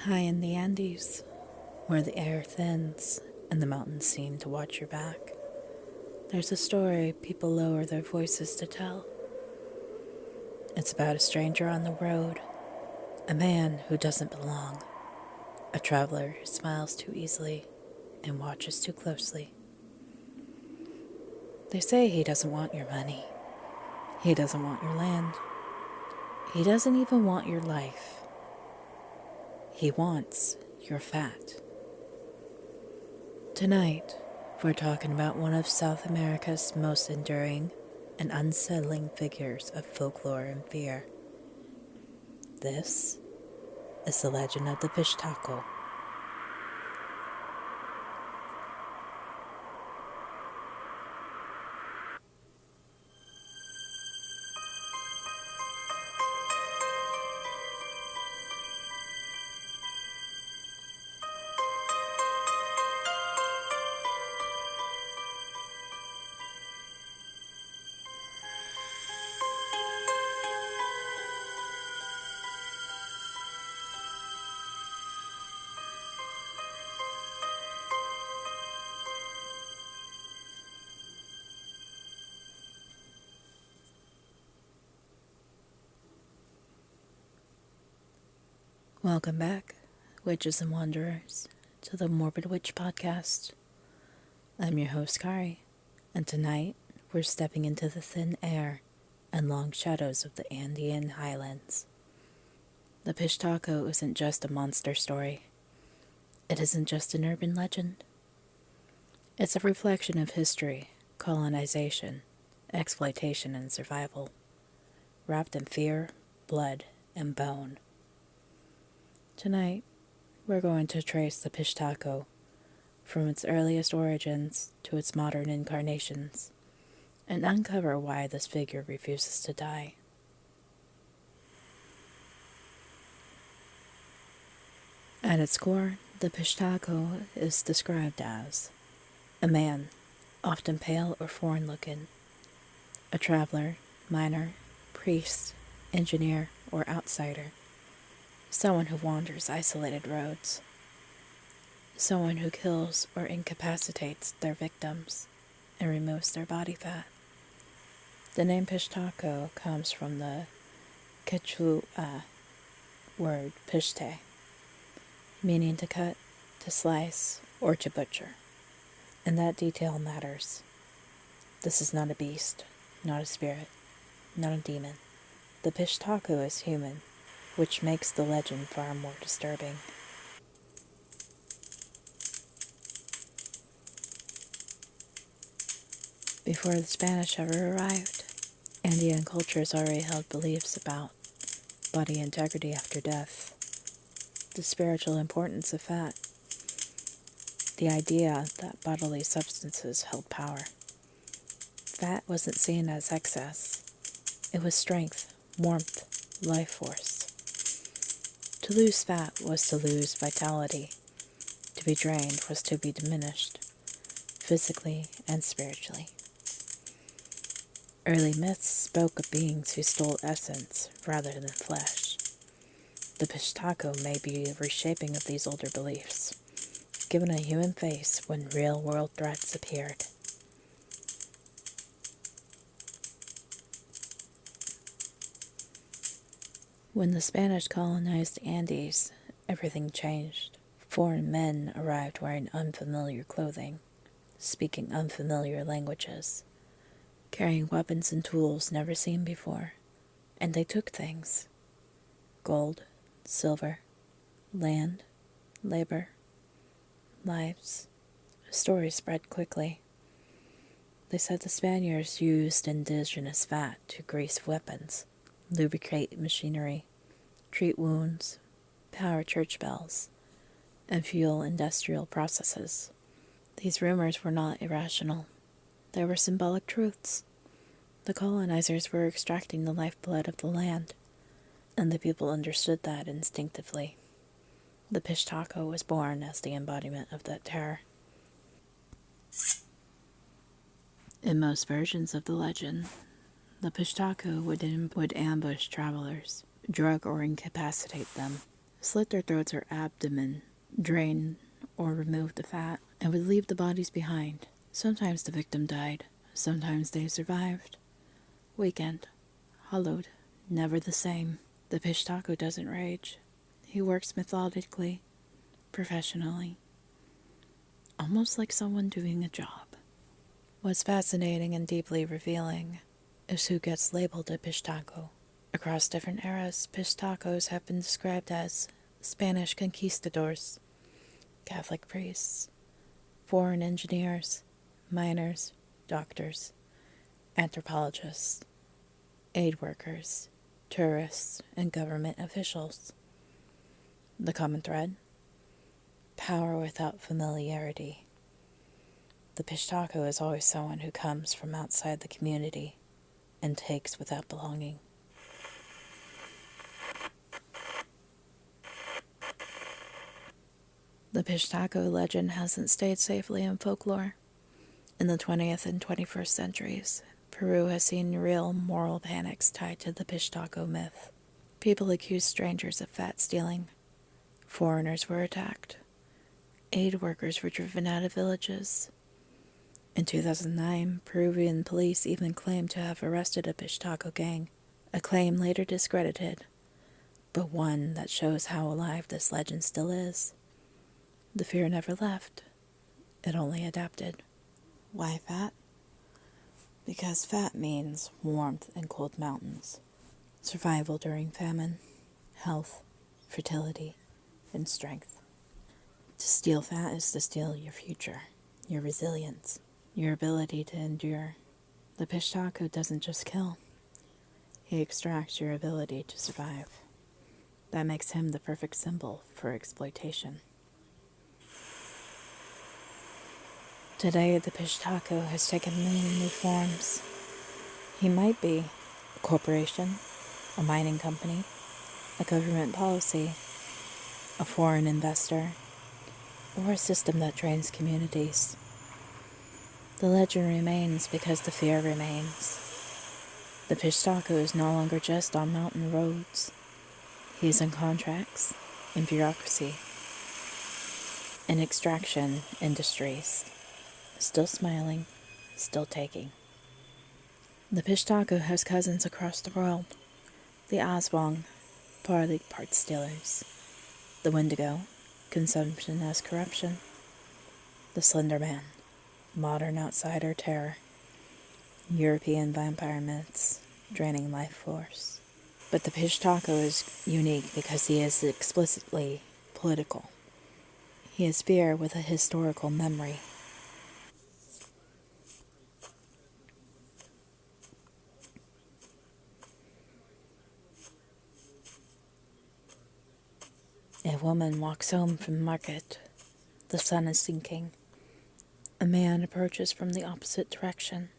High in the Andes, where the air thins and the mountains seem to watch your back, there's a story people lower their voices to tell. It's about a stranger on the road, a man who doesn't belong, a traveler who smiles too easily and watches too closely. They say he doesn't want your money. He doesn't want your land. He doesn't even want your life. He wants your fat. Tonight, we're talking about one of South America's most enduring and unsettling figures of folklore and fear. This is the legend of the Pishtaco. Welcome back, witches and wanderers, to the Morbid Witch Podcast. I'm your host, Kari, and tonight we're stepping into the thin air and long shadows of the Andean highlands. The Pishtaco isn't just a monster story. It isn't just an urban legend. It's a reflection of history, colonization, exploitation, and survival, wrapped in fear, blood, and bone. Tonight, we're going to trace the Pishtaco from its earliest origins to its modern incarnations and uncover why this figure refuses to die. At its core, the Pishtaco is described as a man, often pale or foreign-looking, a traveler, miner, priest, engineer, or outsider. Someone who wanders isolated roads. Someone who kills or incapacitates their victims and removes their body fat. The name Pishtaco comes from the Quechua word pishte, meaning to cut, to slice, or to butcher. And that detail matters. This is not a beast, not a spirit, not a demon. The Pishtaco is human, which makes the legend far more disturbing. Before the Spanish ever arrived, Andean cultures already held beliefs about body integrity after death, the spiritual importance of fat, the idea that bodily substances held power. Fat wasn't seen as excess. It was strength, warmth, life force. To lose fat was to lose vitality. To be drained was to be diminished, physically and spiritually. Early myths spoke of beings who stole essence rather than flesh. The Pishtaco may be a reshaping of these older beliefs, given a human face when real-world threats appeared. When the Spanish colonized the Andes, everything changed. Foreign men arrived wearing unfamiliar clothing, speaking unfamiliar languages, carrying weapons and tools never seen before, and they took things. Gold, silver, land, labor, lives. Stories spread quickly. They said the Spaniards used indigenous fat to grease weapons, lubricate machinery, treat wounds, power church bells, and fuel industrial processes. These rumors were not irrational. They were symbolic truths. The colonizers were extracting the lifeblood of the land, and the people understood that instinctively. The Pishtaco was born as the embodiment of that terror. In most versions of the legend, the Pishtaco would ambush travelers, drug or incapacitate them, slit their throats or abdomen, drain or remove the fat, and would leave the bodies behind. Sometimes the victim died, sometimes they survived. Weakened, hollowed, never the same. The Pishtaco doesn't rage. He works methodically, professionally, almost like someone doing a job. What's fascinating and deeply revealing is who gets labeled a Pishtaco. Across different eras, Pishtacos have been described as Spanish conquistadors, Catholic priests, foreign engineers, miners, doctors, anthropologists, aid workers, tourists, and government officials. The common thread? Power without familiarity. The Pishtaco is always someone who comes from outside the community and takes without belonging. The Pishtaco legend hasn't stayed safely in folklore. In the 20th and 21st centuries, Peru has seen real moral panics tied to the Pishtaco myth. People accused strangers of fat stealing. Foreigners were attacked. Aid workers were driven out of villages. In 2009, Peruvian police even claimed to have arrested a Pishtaco gang, a claim later discredited, but one that shows how alive this legend still is. The fear never left. It only adapted. Why fat? Because fat means warmth in cold mountains, survival during famine, health, fertility, and strength. To steal fat is to steal your future, your resilience, your ability to endure. The Pishtaco doesn't just kill. He extracts your ability to survive. That makes him the perfect symbol for exploitation. Today, the Pishtaco has taken many new forms. He might be a corporation, a mining company, a government policy, a foreign investor, or a system that drains communities. The legend remains because the fear remains. The Pishtaco is no longer just on mountain roads. He is in contracts, in bureaucracy, in extraction industries. Still smiling, still taking. The Pishtaco has cousins across the world. The Aswang, partly part stealers. The Wendigo, consumption as corruption. The Slender Man, modern outsider terror. European vampire myths, draining life force. But the Pishtaco is unique because he is explicitly political. He is fear with a historical memory. A woman walks home from market. The sun is sinking. A man approaches from the opposite direction.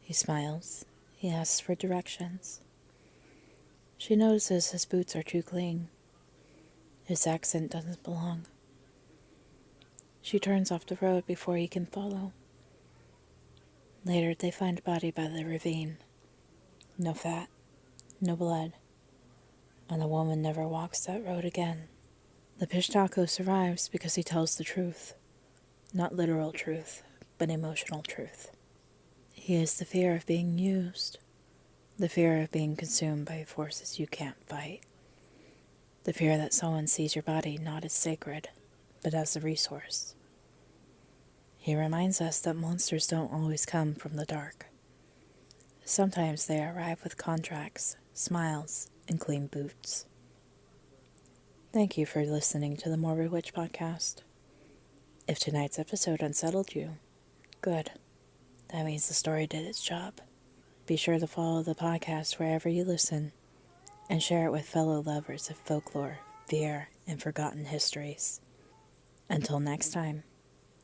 He smiles. He asks for directions. She notices his boots are too clean. His accent doesn't belong. She turns off the road before he can follow. Later, they find a body by the ravine. No fat, no blood. And the woman never walks that road again. The Pishtaco survives because he tells the truth. Not literal truth, but emotional truth. He is the fear of being used. The fear of being consumed by forces you can't fight. The fear that someone sees your body not as sacred, but as a resource. He reminds us that monsters don't always come from the dark. Sometimes they arrive with contracts, smiles, and clean boots. Thank you for listening to the Morbid Witch Podcast. If tonight's episode unsettled you, good. That means the story did its job. Be sure to follow the podcast wherever you listen, and share it with fellow lovers of folklore, fear, and forgotten histories. Until next time,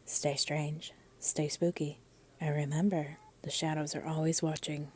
stay strange, stay spooky, and remember, the shadows are always watching.